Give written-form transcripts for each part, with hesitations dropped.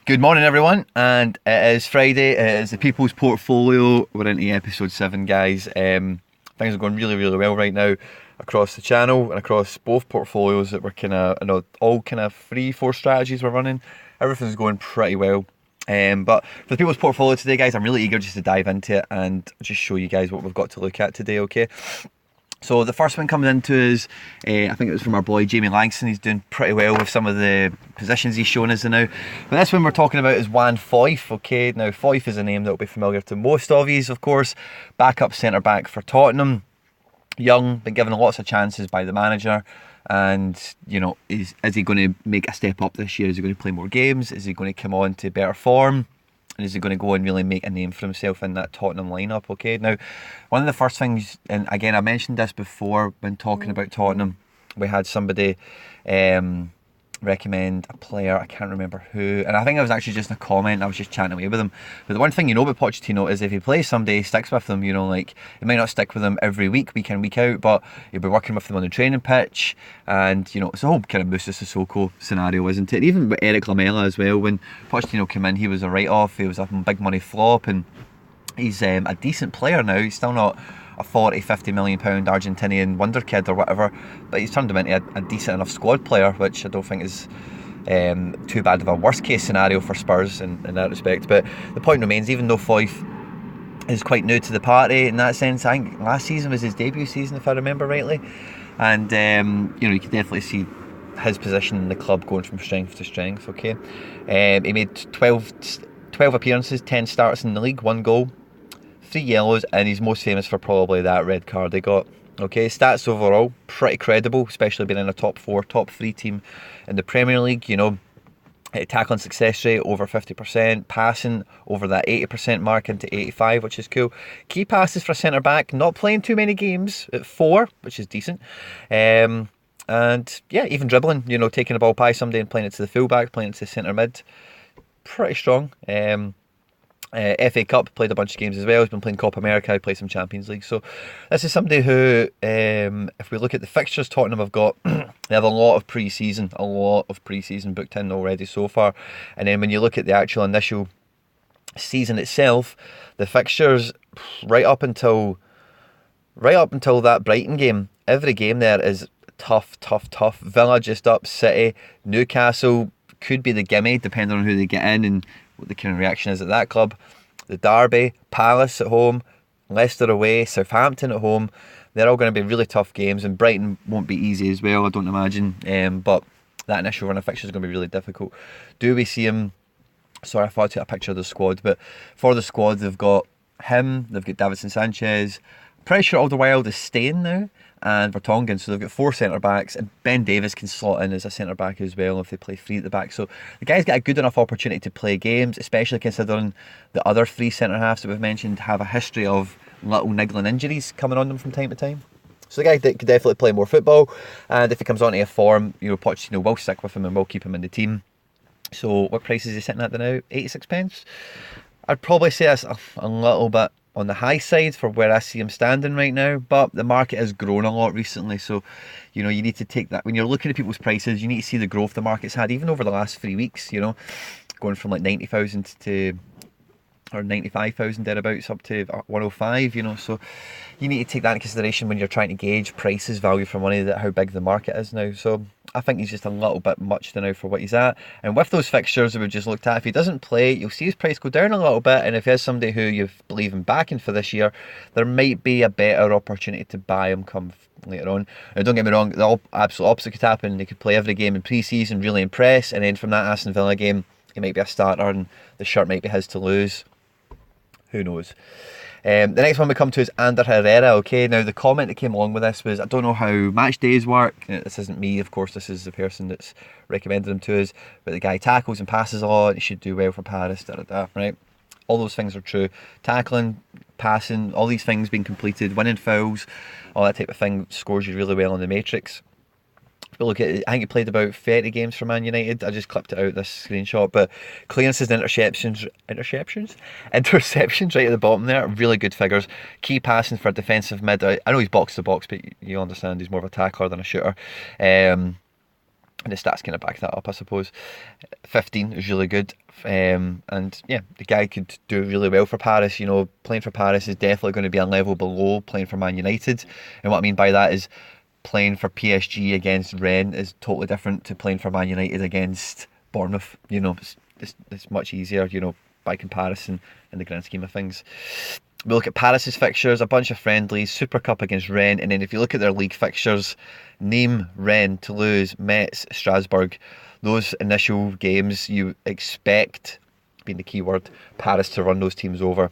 Good morning, everyone, and it is Friday. It is the People's Portfolio. We're into episode 7, guys. Things are going really, really well right now across the channel and across both portfolios that we're all kind of 3-4 strategies we're running. Everything's going pretty well. But for the People's Portfolio today, guys, I'm really eager just to dive into it and just show you guys what we've got to look at today, okay? So the first one coming into is, I think it was from our boy Jamie Langston. He's doing pretty well with some of the positions he's shown us now. But this one we're talking about is Juan Foyth. Okay, now Foyth is a name that will be familiar to most of you, of course. Backup centre back for Tottenham. Young, been given lots of chances by the manager. And, is he going to make a step up this year? Is he going to play more games? Is he going to come on to better form? And is he going to go and really make a name for himself in that Tottenham lineup? Okay, now one of the first things, and again I mentioned this before when talking about Tottenham, we had somebody recommend a player, I can't remember who, and I think it was actually just a comment. I was just chatting away with him. But the one thing about Pochettino is if he plays somebody, he sticks with them. Like he might not stick with them every week, week in, week out, but he'll be working with them on the training pitch, and it's a whole kind of Moussa Sissoko scenario, isn't it? And even with Eric Lamela as well. When Pochettino came in, he was a write-off. He was a big money flop, and he's a decent player now. He's still not a 40-50 million pound Argentinian wonder kid or whatever, but he's turned him into a decent enough squad player, which I don't think is too bad of a worst case scenario for Spurs in that respect. But the point remains, even though Foyth is quite new to the party in that sense, I think last season was his debut season if I remember rightly, and you can definitely see his position in the club going from strength to strength. Okay, he made 12 appearances, 10 starts in the league, 1 goal, 3 yellows, and he's most famous for probably that red card he got. Okay, stats overall pretty credible, especially being in a top 4, top 3 team in the Premier League. Tackling success rate over 50%, passing over that 80% mark into 85, which is cool. Key passes for centre back, not playing too many games at 4, which is decent. And yeah, even dribbling, taking a ball by somebody and playing it to the fullback, playing it to the centre mid, pretty strong. FA Cup, played a bunch of games as well. He's been playing Copa America, he played some Champions League. So this is somebody who, if we look at the fixtures Tottenham have got, they have a lot of pre-season booked in already so far. And then when you look at the actual initial season itself, the fixtures right up until that Brighton game, every game there is tough. Villa just up, City, Newcastle could be the gimme depending on who they get in and what the kind of reaction is at that club. The Derby, Palace at home, Leicester away, Southampton at home. They're all going to be really tough games, and Brighton won't be easy as well, I don't imagine. But that initial run of fixtures is going to be really difficult. Do we see him? Sorry, I thought I took a picture of the squad, but for the squad they've got him, they've got Davinson Sanchez. Pretty sure Alderweireld is staying now, and Vertonghen, so they've got 4 centre backs, and Ben Davies can slot in as a centre back as well if they play 3 at the back. So the guy's got a good enough opportunity to play games, especially considering the other 3 centre halves that we've mentioned have a history of little niggling injuries coming on them from time to time. So the guy could definitely play more football, and if he comes onto a form, Pochettino will stick with him and will keep him in the team. So what price is he sitting at now? 86 pence. I'd probably say that's a little bit on the high side for where I see him standing right now, but the market has grown a lot recently, so you need to take that when you're looking at people's prices. You need to see the growth the market's had even over the last 3 weeks, going from like 90,000 to or 95,000 thereabouts up to 105, so you need to take that into consideration when you're trying to gauge prices, value for money, that how big the market is now. So I think he's just a little bit much now for what he's at, and with those fixtures that we've just looked at, if he doesn't play, you'll see his price go down a little bit, and if he has somebody who you believe in backing for this year, there might be a better opportunity to buy him come later on. Now don't get me wrong, the absolute opposite could happen. He could play every game in pre-season, really impress, and then from that Aston Villa game he might be a starter and the shirt might be his to lose. Who knows? The next one we come to is Ander Herrera. Okay, now the comment that came along with this was, I don't know how match days work. This isn't me, of course, this is the person that's recommended him to us, but the guy tackles and passes a lot, he should do well for Paris, right? All those things are true. Tackling, passing, all these things being completed, winning fouls, all that type of thing scores you really well on the matrix. But look at it, I think he played about 30 games for Man United. I just clipped it out, this screenshot. But clearances and interceptions right at the bottom there, really good figures. Key passing for defensive mid. I know he's box to box, but you understand he's more of a tackler than a shooter. And the stats kind of back that up, I suppose. 15 is really good. And yeah, the guy could do really well for Paris. You know, playing for Paris is definitely going to be a level below playing for Man United. And what I mean by that is playing for PSG against Rennes is totally different to playing for Man United against Bournemouth. You know, it's much easier, you know, by comparison in the grand scheme of things. We look at Paris's fixtures, a bunch of friendlies, Super Cup against Rennes, and then if you look at their league fixtures, Nîmes, Rennes, Toulouse, Metz, Strasbourg, those initial games you expect, being the key word, Paris to run those teams over.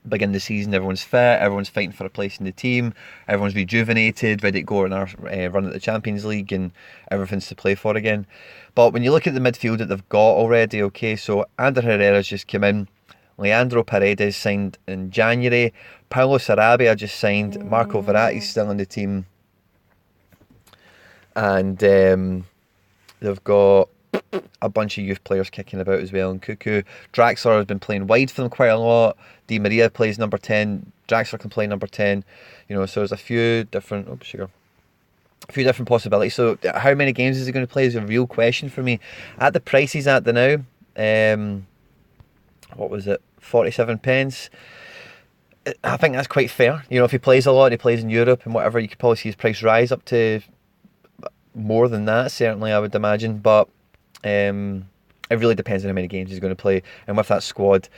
Begin the season, everyone's fit, everyone's fighting for a place in the team, everyone's rejuvenated, ready to go on our run at the Champions League, and everything's to play for again. But when you look at the midfield that they've got already, okay, so Ander Herrera's just come in, Leandro Paredes signed in January, Paulo Sarabia just signed, Marco Verratti's still on the team, and they've got a bunch of youth players kicking about as well. And Cuckoo, Draxler has been playing wide for them quite a lot. Di Maria plays number 10. Draxler can play number 10. You know, so there's a few different possibilities. So how many games is he going to play is a real question for me. At the price he's at the now, what was it, 47 pence? I think that's quite fair. You know, if he plays a lot, he plays in Europe and whatever, you could probably see his price rise up to more than that, certainly, I would imagine. But it really depends on how many games he's going to play. And with that squad,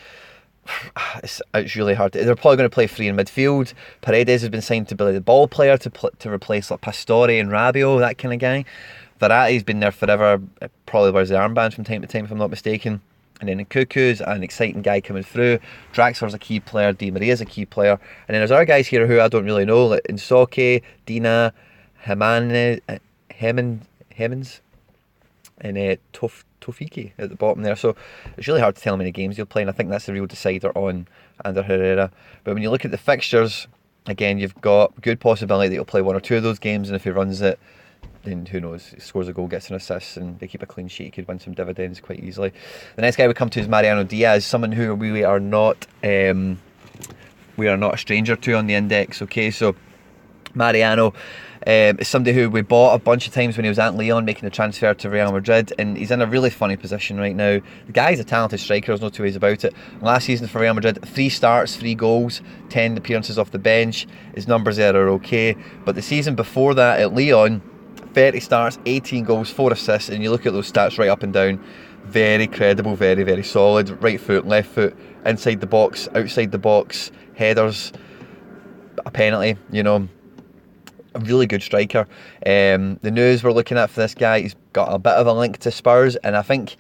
it's really hard. They're probably going to play free in midfield. Paredes has been signed to be the ball player to replace like Pastore and Rabiot, that kind of guy. Verratti's been there forever, probably wears the armband from time to time if I'm not mistaken. And then in Cuckoo's an exciting guy coming through. Draxler's a key player, Di Maria's a key player. And then there's other guys here who I don't really know, like Insoke, Dina, Hemmans, and Tofiki at the bottom there. So it's really hard to tell how many games he'll play, and I think that's the real decider on Ander Herrera. But when you look at the fixtures, again, you've got good possibility that he'll play one or two of those games, and if he runs it, then who knows, he scores a goal, gets an assist, and they keep a clean sheet, he could win some dividends quite easily. The next guy we come to is Mariano Diaz, someone who we are not a stranger to on the index. Okay, so Mariano is somebody who we bought a bunch of times when he was at Lyon making the transfer to Real Madrid, and he's in a really funny position right now. The guy's a talented striker, there's no two ways about it. Last season for Real Madrid, 3 starts, 3 goals, 10 appearances off the bench. His numbers there are okay, but the season before that at Lyon, 30 starts, 18 goals, 4 assists, and you look at those stats right up and down, very credible, very, very solid. Right foot, left foot, inside the box, outside the box, headers, a penalty, you know, a really good striker. The news we're looking at for this guy, he's got a bit of a link to Spurs, and I think,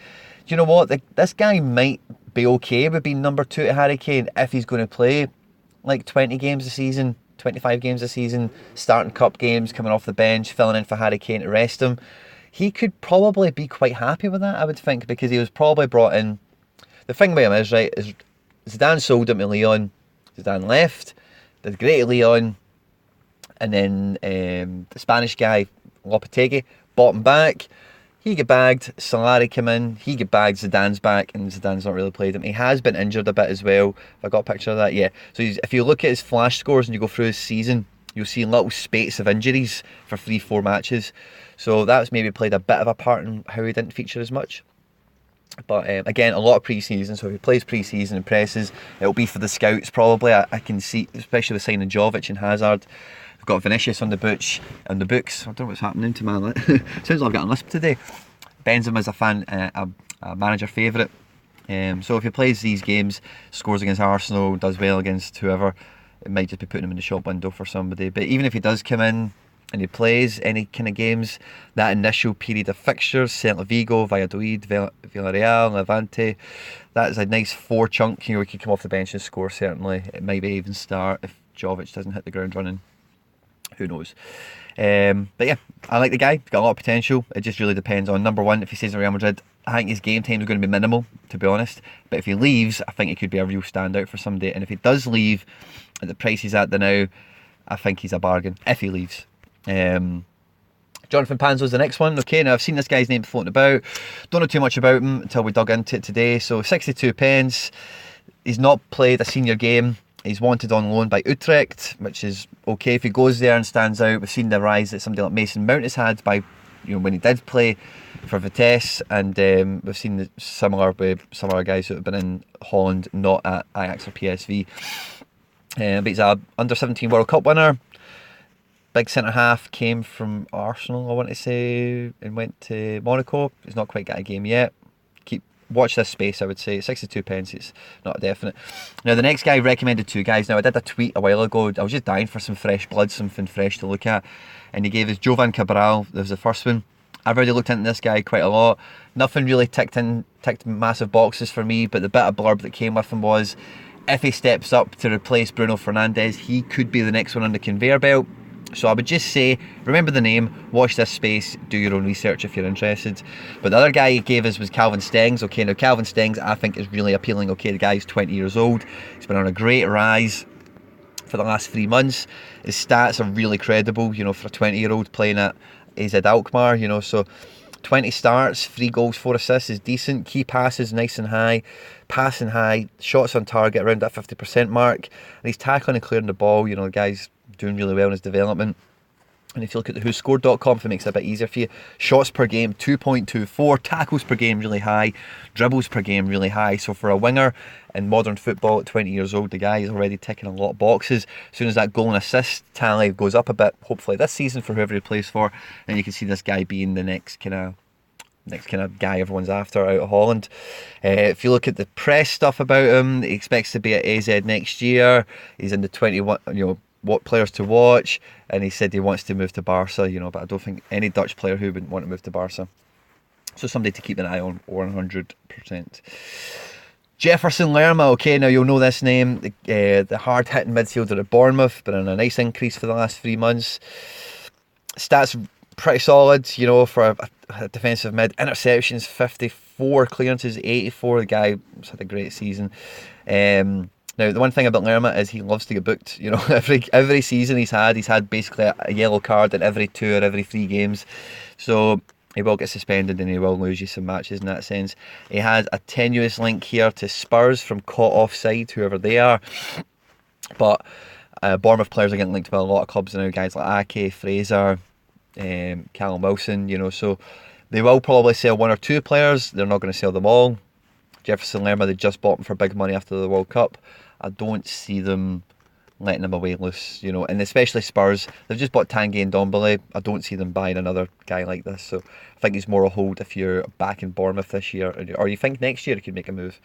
you know what, this guy might be okay with being number 2 to Harry Kane if he's going to play like 20 games a season, 25 games a season, starting cup games, coming off the bench, filling in for Harry Kane to rest him. He could probably be quite happy with that, I would think, because he was probably brought in. The thing about him is, right, is Zidane sold him to Lyon. Zidane left, did great at Lyon, and then the Spanish guy, Lopetegui, bought him back. He get bagged, Solari came in, he get bagged, Zidane's back, and Zidane's not really played him. He has been injured a bit as well. Have I got a picture of that? Yeah. So if you look at his flash scores and you go through his season, you'll see little spates of injuries for 3-4 matches. So that's maybe played a bit of a part in how he didn't feature as much. But again, a lot of pre-season, so if he plays pre-season and presses, it'll be for the scouts probably. I can see, especially with signing Jovic and Hazard. I've got Vinicius on the books. I don't know what's happening to my list. Sounds like I've got a lisp today. Benzema's a manager favourite. So if he plays these games, scores against Arsenal, does well against whoever, it might just be putting him in the shop window for somebody. But even if he does come in and he plays any kind of games, that initial period of fixtures, Celta Vigo, Valladolid, Villarreal, Levante, that is a nice 4 chunk. You know, he could come off the bench and score, certainly. It might be even start if Jovic doesn't hit the ground running. Who knows? But yeah, I like the guy. He's got a lot of potential. It just really depends on, number one, if he stays at Real Madrid, I think his game time is going to be minimal, to be honest. But if he leaves, I think he could be a real standout for somebody. And if he does leave at the price he's at now, I think he's a bargain if he leaves. Jonathan Panzo's the next one. Okay, now I've seen this guy's name floating about. Don't know too much about him until we dug into it today. So 62 pence. He's not played a senior game. He's wanted on loan by Utrecht, which is okay if he goes there and stands out. We've seen the rise that somebody like Mason Mount has had by when he did play for Vitesse, and we've seen similar with some other guys who have been in Holland, not at Ajax or PSV. But he's a under-17 World Cup winner. Big centre half, came from Arsenal, I want to say, and went to Monaco. He's not quite got a game yet. Watch this space, I would say. 62 pence, it's not a definite. Now, the next guy recommended two guys. Now, I did a tweet a while ago. I was just dying for some fresh blood, something fresh to look at. And he gave us Jovan Cabral. That was the first one. I've already looked into this guy quite a lot. Nothing really ticked massive boxes for me, but the bit of blurb that came with him was, if he steps up to replace Bruno Fernandes, he could be the next one on the conveyor belt. So I would just say, remember the name, watch this space, do your own research if you're interested. But the other guy he gave us was Calvin Stengs. Okay, now Calvin Stengs I think is really appealing. Okay, the guy's 20 years old. He's been on a great rise for the last 3 months. His stats are really credible, for a 20-year-old playing at AZ Alkmaar, so 20 starts, 3 goals, 4 assists is decent. Key passes nice and high, passing high, shots on target around that 50% mark. And he's tackling and clearing the ball, the guy's doing really well in his development. And if you look at the whoscored.com, if it makes it a bit easier for you, shots per game 2.24, tackles per game really high, dribbles per game really high. So for a winger in modern football at 20 years old, the guy is already ticking a lot of boxes. As soon as that goal and assist tally goes up a bit, hopefully this season for whoever he plays for, then you can see this guy being the next kind of guy everyone's after out of Holland. If you look at the press stuff about him, he expects to be at AZ next year. He's in the 21, what players to watch, and he said he wants to move to Barca, but I don't think any Dutch player who wouldn't want to move to Barca. So somebody to keep an eye on 100%. Jefferson Lerma, okay, now you'll know this name, the hard-hitting midfielder at Bournemouth, been on a nice increase for the last 3 months. Stats pretty solid, for a defensive mid. Interceptions 54, clearances 84. The guy's had a great season. Now, the one thing about Lerma is he loves to get booked. Every season he's had basically a yellow card in every 2 or every 3 games. So he will get suspended and he will lose you some matches in that sense. He has a tenuous link here to Spurs from caught offside, whoever they are. But Bournemouth players are getting linked by a lot of clubs now, guys like Ake, Fraser, Callum Wilson, so they will probably sell 1 or 2 players. They're not going to sell them all. Jefferson Lerma, they just bought him for big money after the World Cup. I don't see them letting him away loose, and especially Spurs. They've just bought Tanguy Ndombele. I don't see them buying another guy like this. So I think he's more a hold if you're back in Bournemouth this year, or you think next year he could make a move.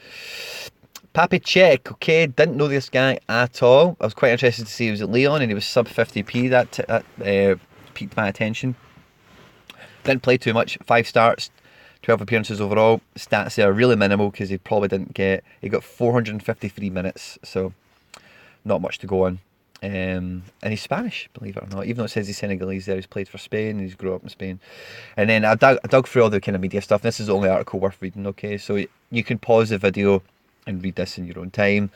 Papi Cech, okay, didn't know this guy at all. I was quite interested to see he was at Lyon and he was sub 50p. That piqued my attention. Didn't play too much, 5 starts, 12 appearances overall. Stats there are really minimal because he got 453 minutes, so not much to go on. And he's Spanish, believe it or not. Even though it says he's Senegalese there, he's played for Spain, he's grew up in Spain. And then I dug through all the kind of media stuff. This is the only article worth reading, okay? So you can pause the video and read this in your own time.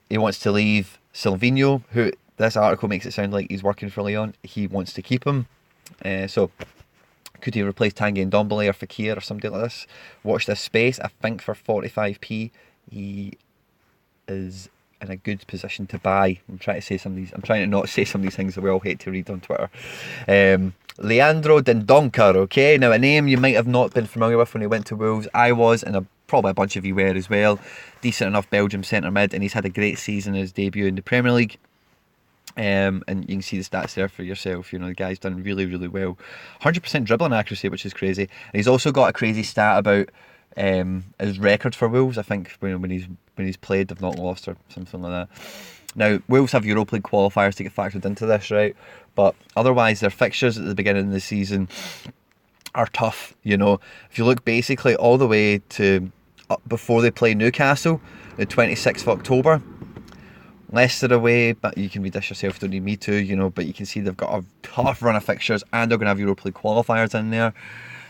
He wants to leave Silvinho, who this article makes it sound like he's working for Lyon. He wants to keep him. So could he replace Tanguy Ndombele or Fekir or something like this? Watch this space. I think for 45p he is in a good position to buy. I'm trying to not say some of these things that we all hate to read on Twitter. Leandro Dendoncker, okay, now a name you might have not been familiar with when he went to Wolves. I was, and probably a bunch of you were as well. Decent enough Belgium centre mid, and he's had a great season in his debut in the Premier League. And you can see the stats there for yourself. The guy's done really, really well. 100% dribbling accuracy, which is crazy. And he's also got a crazy stat about his record for Wolves. I think when he's played, they've not lost or something like that. Now, Wolves have Europa League qualifiers to get factored into this, right? But otherwise, their fixtures at the beginning of the season are tough. If you look basically all the way to before they play Newcastle, the 26th of October. Leicester away, but you can read this yourself, don't need me to, but you can see they've got a tough run of fixtures and they're going to have Europa League qualifiers in there.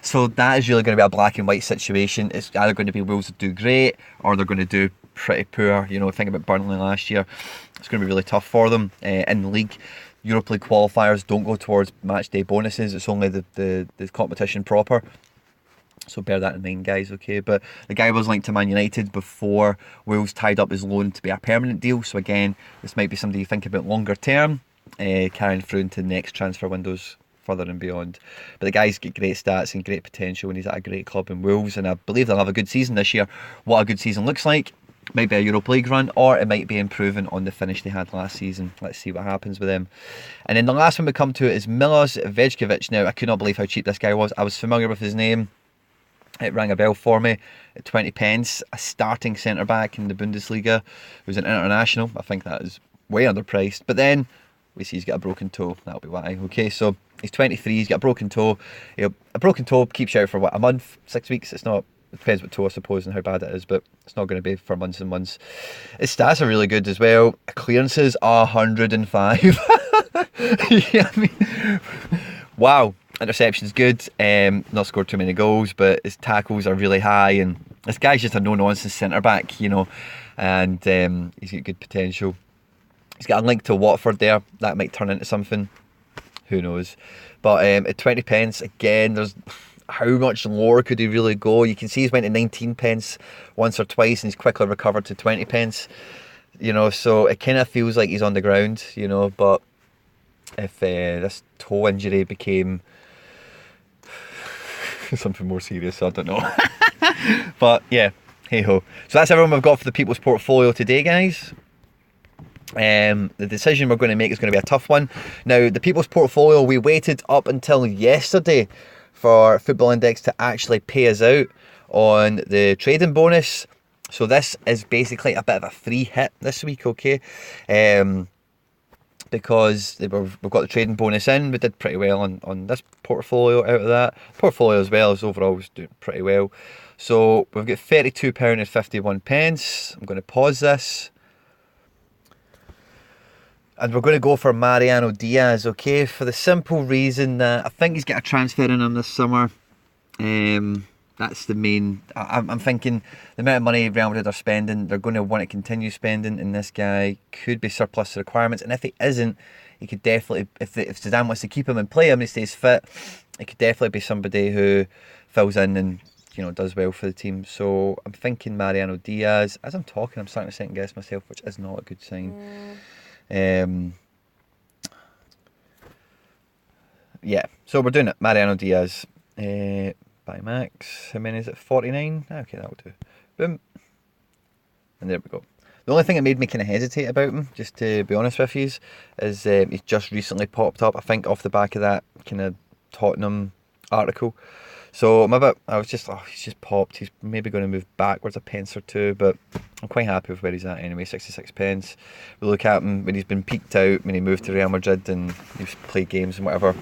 So that is really going to be a black and white situation. It's either going to be Wolves that do great or they're going to do pretty poor. Think about Burnley last year. It's going to be really tough for them in the league. Europa League qualifiers don't go towards match day bonuses. It's only the competition proper. So bear that in mind, guys, okay? But the guy was linked to Man United before Wolves tied up his loan to be a permanent deal. So again, this might be somebody you think about longer term, carrying through into the next transfer windows further and beyond. But the guy's got great stats and great potential, and he's at a great club in Wolves, and I believe they'll have a good season this year. What a good season looks like. Might be a Europa League run, or it might be improving on the finish they had last season. Let's see what happens with them. And then the last one we come to is Milos Vejkovic. Now, I could not believe how cheap this guy was. I was familiar with his name. It rang a bell for me. At 20 pence, a starting centre-back in the Bundesliga. Who's an international. I think that is way underpriced. But then, we see he's got a broken toe. That'll be why. Okay, so he's 23, he's got a broken toe. A broken toe keeps you out for what, a month, 6 weeks? It's not... It depends what toe, I suppose, and how bad it is, but it's not going to be for months and months. His stats are really good as well. Clearances are 105. Yeah, I mean, wow. Interception's good. Not scored too many goals, but his tackles are really high, and this guy's just a no-nonsense centre-back, you know, and he's got good potential. He's got a link to Watford there. That might turn into something. Who knows? But at 20 pence, again, there's... How much lower could he really go? You can see he's went to 19 pence once or twice and he's quickly recovered to 20 pence. You know, so it kind of feels like he's on the ground, you know, but if this toe injury became something more serious, I don't know. But yeah, hey ho. So that's everyone we've got for the People's Portfolio today, guys. The decision we're going to make is going to be a tough one. Now, the People's Portfolio, we waited up until yesterday for Football Index to actually pay us out on the trading bonus. So this is basically a bit of a free hit this week, okay? Because we've got the trading bonus in. We did pretty well on this portfolio out of that. Portfolio as well as overall was doing pretty well. So we've got £32.51. I'm going to pause this. And we're going to go for Mariano Diaz, okay? For the simple reason that I think he's got a transfer in him this summer. That's the main... I'm thinking the amount of money Real Madrid are spending, they're going to want to continue spending, and this guy could be surplus to requirements. And if he isn't, he could definitely... If Zidane wants to keep him and play him and he stays fit, it could definitely be somebody who fills in and, you know, does well for the team. So I'm thinking Mariano Diaz. As I'm talking, I'm starting to second guess myself, which is not a good sign. Yeah, so we're doing it. Mariano Diaz by Max. How many is it? 49? Okay, that'll do. Boom. And there we go. The only thing that made me kind of hesitate about him, just to be honest with you, is he's just recently popped up, I think, off the back of that kind of Tottenham article. So I was just, he's just popped. He's maybe going to move backwards a pence or two, but I'm quite happy with where he's at anyway, 66 pence. We look at him when he's been peaked out, when he moved to Real Madrid and he's played games and whatever.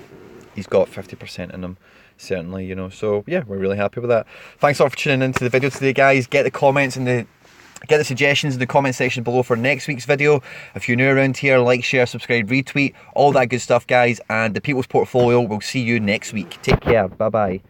He's got 50% in him, certainly, you know. So yeah, we're really happy with that. Thanks a lot for tuning into the video today, guys. Get the suggestions in the comment section below for next week's video. If you're new around here, like, share, subscribe, retweet, all that good stuff, guys. And the People's Portfolio, we'll see you next week. Take care. Bye-bye.